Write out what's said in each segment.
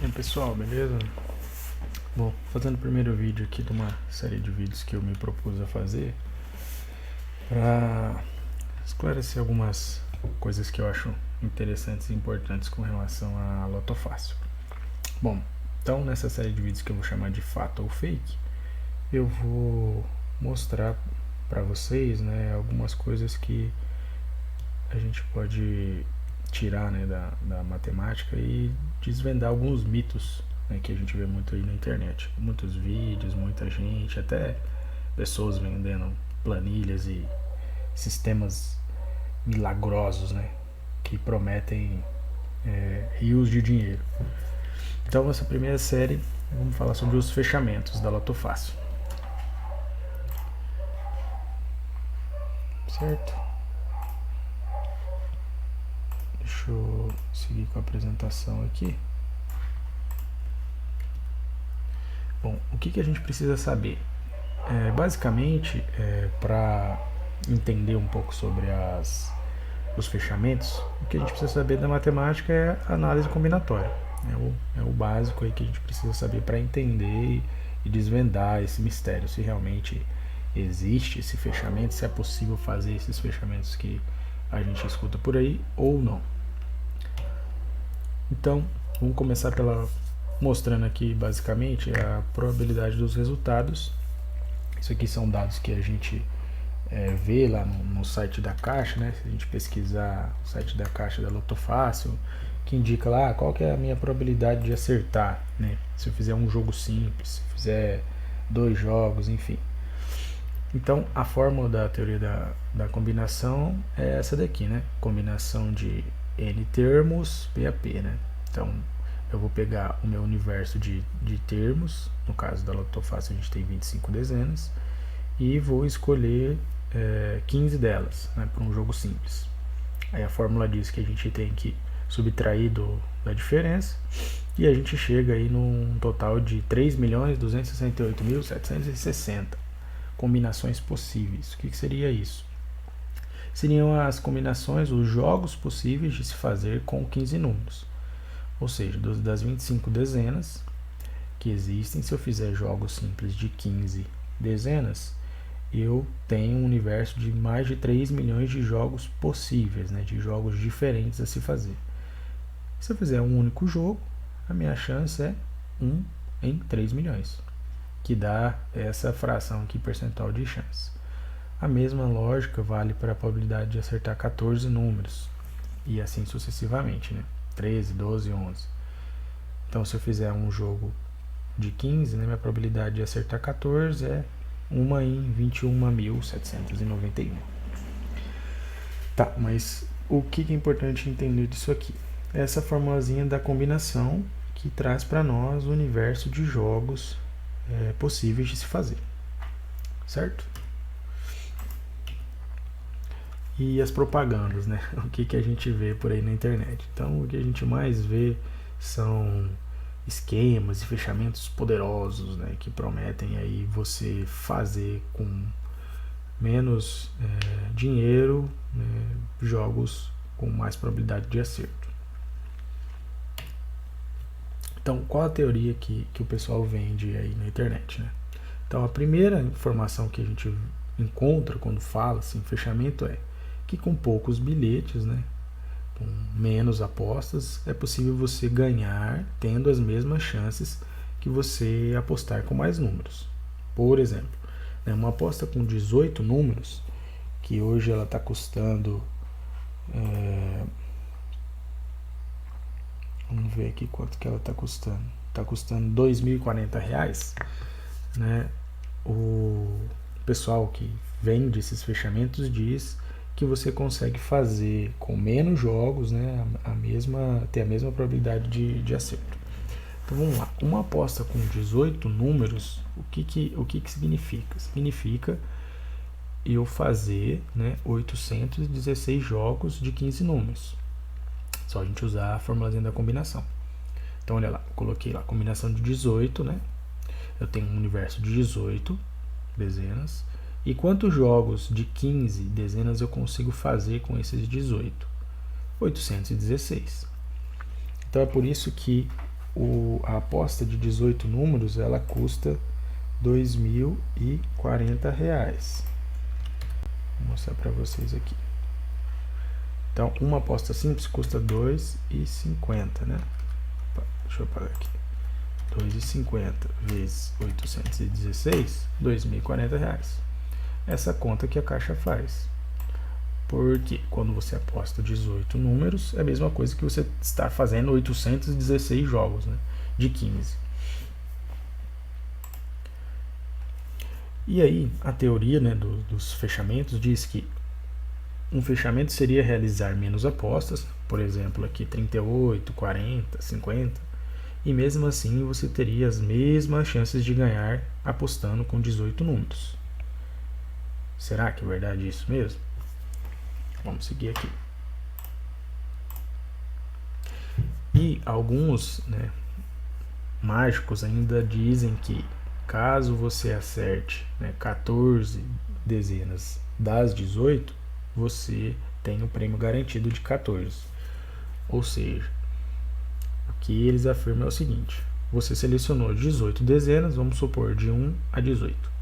E aí, pessoal, beleza? Bom, fazendo o primeiro vídeo aqui de uma série de vídeos que eu me propus a fazer para esclarecer algumas coisas que eu acho interessantes e importantes com relação à Loto Fácil. Bom, então nessa série de vídeos que eu vou chamar de fato ou fake, eu vou mostrar para vocês, né, algumas coisas que a gente pode tirar, né, da matemática e desvendar alguns mitos, né, que a gente vê muito aí na internet. Muitos vídeos, muita gente, até pessoas vendendo planilhas e sistemas milagrosos, né, que prometem rios de dinheiro. Então, nessa primeira série, vamos falar sobre os fechamentos da Loto Fácil. Certo? Deixa eu seguir com a apresentação aqui. Bom, o que a gente precisa saber? Basicamente, para entender um pouco sobre os fechamentos, o que a gente precisa saber da matemática é a análise combinatória. É o básico aí que a gente precisa saber para entender e desvendar esse mistério, se realmente existe esse fechamento, se é possível fazer esses fechamentos que a gente escuta por aí ou não. Então, vamos começar mostrando aqui basicamente a probabilidade dos resultados. Isso aqui são dados que a gente vê lá no site da Caixa, né? Se a gente pesquisar o site da Caixa da Loto Fácil, que indica lá qual que é a minha probabilidade de acertar, né? Se eu fizer um jogo simples, se eu fizer 2 jogos, enfim. Então, a fórmula da teoria da combinação é essa daqui, né? Combinação de N termos, PAP, né? Então, eu vou pegar o meu universo de termos, no caso da Loto Fácil a gente tem 25 dezenas, e vou escolher 15 delas, né, para um jogo simples. Aí a fórmula diz que a gente tem que subtrair da diferença, e a gente chega aí num total de 3.268.760 combinações possíveis. O que seria isso? Seriam as combinações, os jogos possíveis de se fazer com 15 números. Ou seja, das 25 dezenas que existem, se eu fizer jogos simples de 15 dezenas, eu tenho um universo de mais de 3 milhões de jogos possíveis, né, de jogos diferentes a se fazer. Se eu fizer um único jogo, a minha chance é 1 em 3 milhões, que dá essa fração aqui, percentual de chance. A mesma lógica vale para a probabilidade de acertar 14 números, e assim sucessivamente, né? 13, 12, 11. Então, se eu fizer um jogo de 15, né, minha probabilidade de acertar 14 é 1 em 21.791. Tá, mas o que é importante entender disso aqui? Essa formulazinha da combinação que traz para nós o universo de jogos possíveis de se fazer, certo? E as propagandas, né? O que a gente vê por aí na internet. Então, o que a gente mais vê são esquemas e fechamentos poderosos, né, que prometem aí você fazer com menos dinheiro, né, jogos com mais probabilidade de acerto. Então, qual a teoria que o pessoal vende aí na internet, né? Então, a primeira informação que a gente encontra quando fala assim, fechamento é que com poucos bilhetes, né, com menos apostas, é possível você ganhar tendo as mesmas chances que você apostar com mais números. Por exemplo, né, uma aposta com 18 números, que hoje ela está custando... vamos ver aqui quanto que ela está custando. Está custando R$ 2.040, né? O pessoal que vende esses fechamentos diz que você consegue fazer com menos jogos, né, ter a mesma probabilidade de acerto. Então vamos lá, uma aposta com 18 números, o que significa? Significa eu fazer, né, 816 jogos de 15 números. Só a gente usar a formulazinha da combinação. Então olha lá, eu coloquei lá, combinação de 18, né? Eu tenho um universo de 18 dezenas. E quantos jogos de 15 dezenas eu consigo fazer com esses 18? 816. Então é por isso que a aposta de 18 números, ela custa R$ 2.040. Vou mostrar para vocês aqui. Então, uma aposta simples custa R$ 2,50, né? Deixa eu pagar aqui. 2,50 vezes 816, R$ 2.040. Essa conta que a Caixa faz. Porque quando você aposta 18 números, é a mesma coisa que você está fazendo 816 jogos, né? De 15. E aí, a teoria, né, dos fechamentos diz que um fechamento seria realizar menos apostas, por exemplo, aqui 38, 40, 50, e mesmo assim você teria as mesmas chances de ganhar apostando com 18 números. Será que é verdade isso mesmo? Vamos seguir aqui. E alguns, né, mágicos ainda dizem que caso você acerte, né, 14 dezenas das 18, você tem o prêmio garantido de 14. Ou seja, o que eles afirmam é o seguinte: você selecionou 18 dezenas, vamos supor de 1 a 18.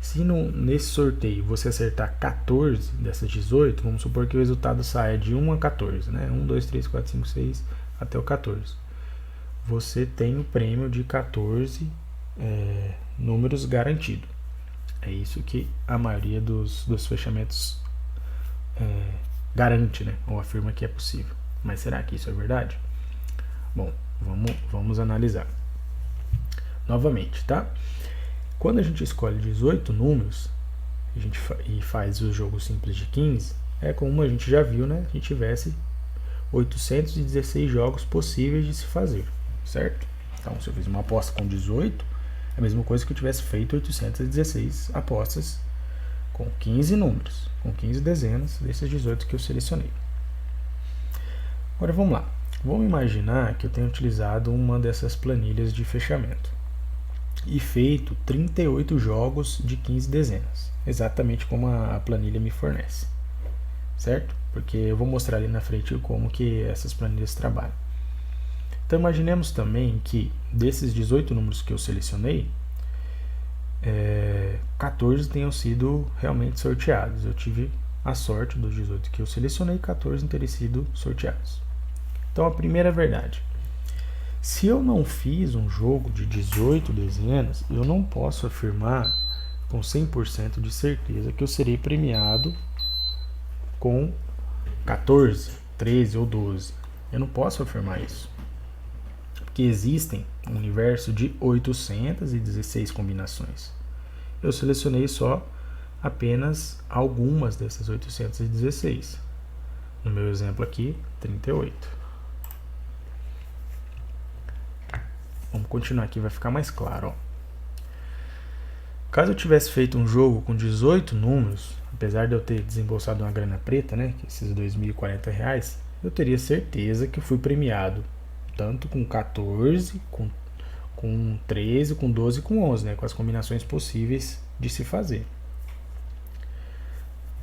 Se nesse sorteio você acertar 14 dessas 18, vamos supor que o resultado saia de 1 a 14, né? 1, 2, 3, 4, 5, 6 até o 14. Você tem o prêmio de 14 números garantido. É isso que a maioria dos fechamentos garante, né? Ou afirma que é possível. Mas será que isso é verdade? Bom, vamos analisar. Novamente, tá? Quando a gente escolhe 18 números e faz o jogo simples de 15, é como a gente já viu, né? A gente tivesse 816 jogos possíveis de se fazer, certo? Então, se eu fiz uma aposta com 18, é a mesma coisa que eu tivesse feito 816 apostas com 15 números, com 15 dezenas desses 18 que eu selecionei. Agora vamos lá. Vamos imaginar que eu tenho utilizado uma dessas planilhas de fechamento e feito 38 jogos de 15 dezenas, exatamente como a planilha me fornece, certo? Porque eu vou mostrar ali na frente como que essas planilhas trabalham. Então imaginemos também que desses 18 números que eu selecionei, 14 tenham sido realmente sorteados. Eu tive a sorte dos 18 que eu selecionei, 14 terem sido sorteados. Então a primeira verdade: se eu não fiz um jogo de 18 dezenas, eu não posso afirmar com 100% de certeza que eu serei premiado com 14, 13 ou 12. Eu não posso afirmar isso. Porque existem um universo de 816 combinações. Eu selecionei só apenas algumas dessas 816. No meu exemplo aqui, 38. Vamos continuar aqui, vai ficar mais claro. Ó. Caso eu tivesse feito um jogo com 18 números, apesar de eu ter desembolsado uma grana preta, né, que esses R$ 2.040, eu teria certeza que eu fui premiado tanto com 14, com 13, com 12 e com 11, né, com as combinações possíveis de se fazer.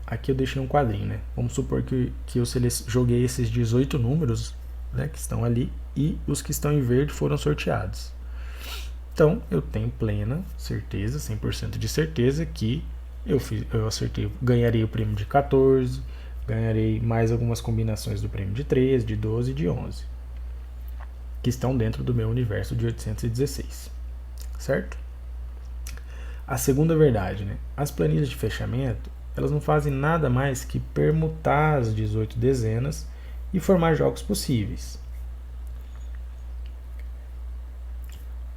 Aqui eu deixei um quadrinho, né? Vamos supor que eu joguei esses 18 números, né, que estão ali, e os que estão em verde foram sorteados. Então, eu tenho plena certeza, 100% de certeza que eu acertei, ganharei o prêmio de 14, ganharei mais algumas combinações do prêmio de 13, de 12 e de 11, que estão dentro do meu universo de 816, certo? A segunda verdade, né? As planilhas de fechamento, elas não fazem nada mais que permutar as 18 dezenas e formar jogos possíveis.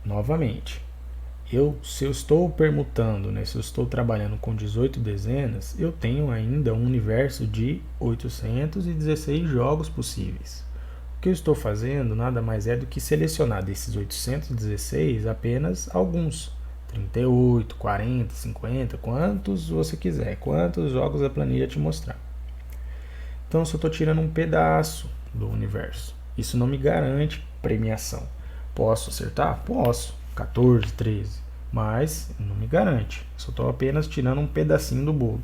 Novamente, se eu estou permutando, né, se eu estou trabalhando com 18 dezenas, eu tenho ainda um universo de 816 jogos possíveis. O que eu estou fazendo nada mais é do que selecionar desses 816 apenas alguns. 38, 40, 50, quantos você quiser, quantos jogos a planilha te mostrar. Então, eu só estou tirando um pedaço do universo. Isso não me garante premiação. Posso acertar? Posso. 14, 13. Mas não me garante. Só estou apenas tirando um pedacinho do bolo.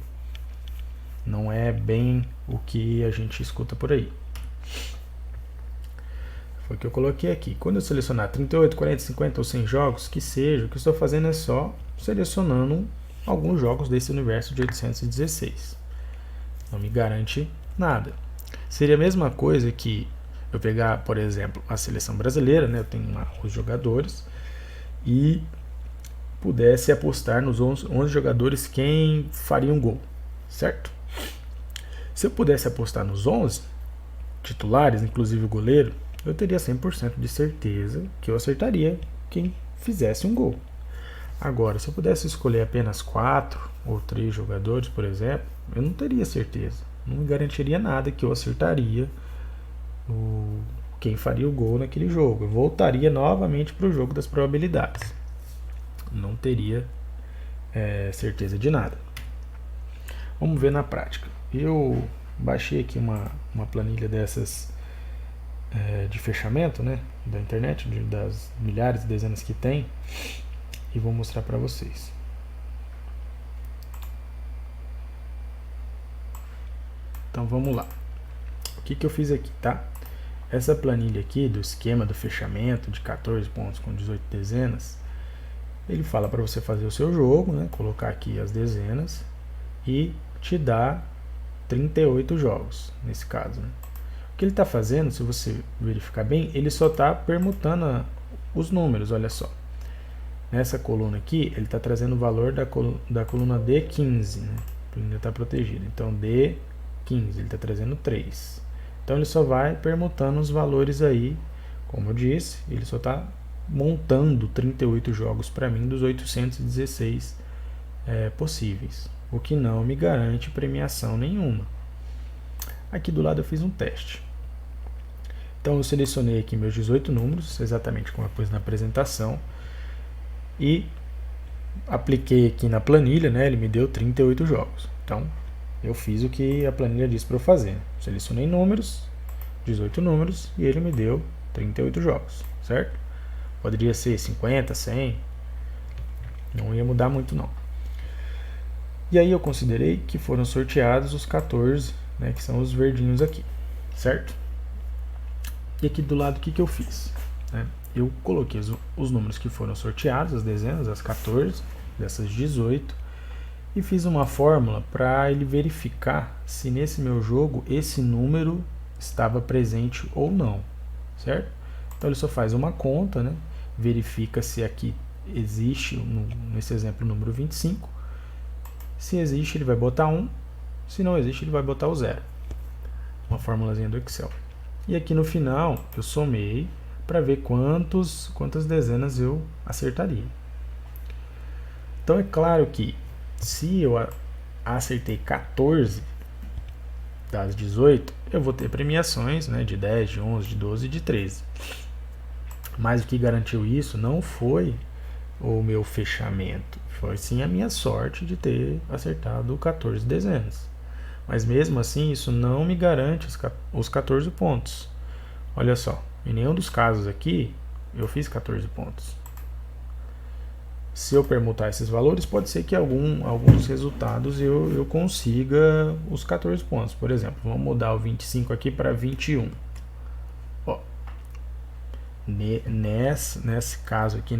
Não é bem o que a gente escuta por aí. foi o que eu coloquei aqui. Quando eu selecionar 38, 40, 50 ou 100 jogos, que seja, o que eu estou fazendo é só selecionando alguns jogos desse universo de 816. Não me garante nada. Seria a mesma coisa que eu pegar, por exemplo, a seleção brasileira, né? Eu tenho lá os jogadores e pudesse apostar nos 11 jogadores quem faria um gol, certo? Se eu pudesse apostar nos 11 titulares, inclusive o goleiro, eu teria 100% de certeza que eu acertaria quem fizesse um gol. Agora, se eu pudesse escolher apenas 4 ou 3 jogadores, por exemplo, eu não teria certeza. Não me garantiria nada que eu acertaria quem faria o gol naquele jogo. Eu voltaria novamente para o jogo das probabilidades. Não teria certeza de nada. Vamos ver na prática. Eu baixei aqui uma planilha dessas de fechamento, né, da internet, das milhares e dezenas que tem, e vou mostrar para vocês. Então vamos lá. O que eu fiz aqui, tá? Essa planilha aqui do esquema do fechamento de 14 pontos com 18 dezenas, ele fala para você fazer o seu jogo, né, colocar aqui as dezenas e te dá 38 jogos, nesse caso, né? O que ele está fazendo, se você verificar bem, ele só está permutando os números, olha só. Nessa coluna aqui, ele está trazendo o valor da coluna D15, né? Ainda está protegida. Então, D15, ele está trazendo 3. Então, ele só vai permutando os valores aí, como eu disse, ele só está montando 38 jogos para mim dos 816 possíveis, o que não me garante premiação nenhuma. Aqui do lado eu fiz um teste. Então eu selecionei aqui meus 18 números, exatamente como eu pus na apresentação, e apliquei aqui na planilha, né, ele me deu 38 jogos. Então eu fiz o que a planilha disse para eu fazer. Selecionei números, 18 números, e ele me deu 38 jogos, certo? Poderia ser 50, 100, não ia mudar muito não. E aí eu considerei que foram sorteados os 14, né, que são os verdinhos aqui, certo? E aqui do lado o que eu fiz? Né? Eu coloquei os números que foram sorteados, as dezenas, as 14 dessas 18, e fiz uma fórmula para ele verificar se nesse meu jogo esse número estava presente ou não, certo? Então ele só faz uma conta, né? Verifica se aqui existe, nesse exemplo, o número 25. Se existe, ele vai botar 1. Se não existe, ele vai botar o 0. Uma formulazinha do Excel. E aqui no final, eu somei para ver quantas dezenas eu acertaria. Então é claro que se eu acertei 14 das 18, eu vou ter premiações, né, de 10, de 11, de 12 e de 13. Mas o que garantiu isso não foi o meu fechamento, foi sim a minha sorte de ter acertado 14 dezenas. Mas mesmo assim, isso não me garante os 14 pontos. Olha só, em nenhum dos casos aqui, eu fiz 14 pontos. Se eu permutar esses valores, pode ser que alguns resultados eu consiga os 14 pontos. Por exemplo, vamos mudar o 25 aqui para 21. Ó, nesse caso aqui,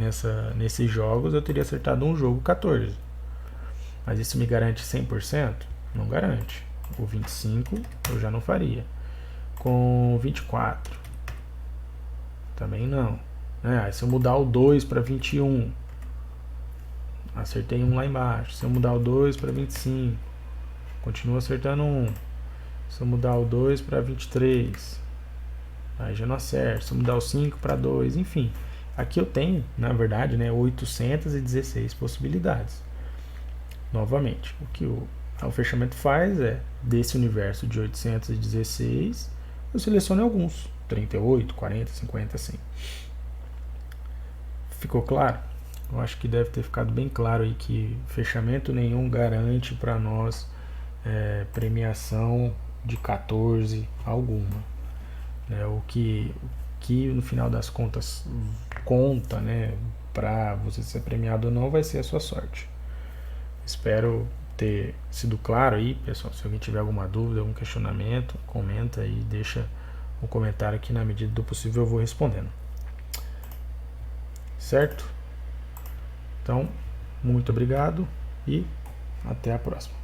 nesses jogos, eu teria acertado um jogo 14. Mas isso me garante 100%? Não garante. O 25 eu já não faria. Com 24 também não. Se eu mudar o 2 para 21, acertei um lá embaixo. Se eu mudar o 2 para 25, continuo acertando um. Se eu mudar o 2 para 23, aí já não acerto. Se eu mudar o 5 para 2, enfim. Aqui eu tenho, na verdade, 816 possibilidades. Novamente, o que o fechamento faz é, desse universo de 816, eu seleciono alguns, 38, 40, 50, 100. Ficou claro? Eu acho que deve ter ficado bem claro aí que fechamento nenhum garante para nós premiação de 14 alguma. O que no final das contas conta, para você ser premiado ou não, vai ser a sua sorte. Espero ter sido claro aí, pessoal. Se alguém tiver alguma dúvida, algum questionamento, comenta aí, deixa um comentário que na medida do possível eu vou respondendo. Certo? Então, muito obrigado e até a próxima.